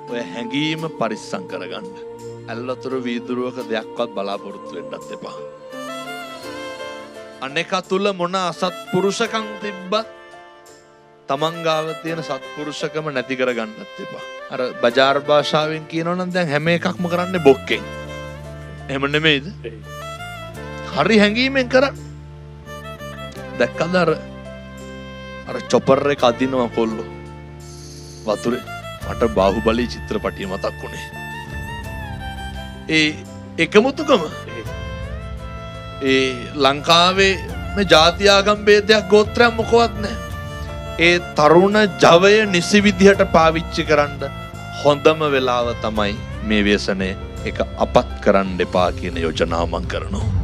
ඔය හැඟීම පරිස්සම් කරගන්න. ඇල්ලතුරු වීදුරුවක දෙයක්වත් බලාපොරොත්තු වෙන්නත් එපා. අනෙක තුල මොන අසත්පුරුෂකම් තිබ්බත් තමන් ගාව තියෙන සත්පුරුෂකම නැති කරගන්නත් එපා. අර බජාර් භාෂාවෙන් කියනවනම් දැන් හැම එකක්ම කරන්නේ බොක්කෙන්. එහෙම නෙමෙයිද? හරි හැඟීමෙන් කරන්න. දැක්කද අර චොපර් එක අදිනවා කොල්ලෝ වතුරේ. මට බාහුබලී චිත්‍රපටිය මතක් වුණේ. ඒ එකමුතුකම ඒ ලංකාවේ මේ ජාති ආගම් ભેදයක් ගෝත්‍රයක් මොකවත් නැහැ. ඒ තරුණ ජවය නිසි විදිහට පාවිච්චි කරන්න හොඳම වෙලාව තමයි මේ ව්‍යසනය. ඒක අපත් කරන්න එපා කියන යෝජනාව මම කරනවා.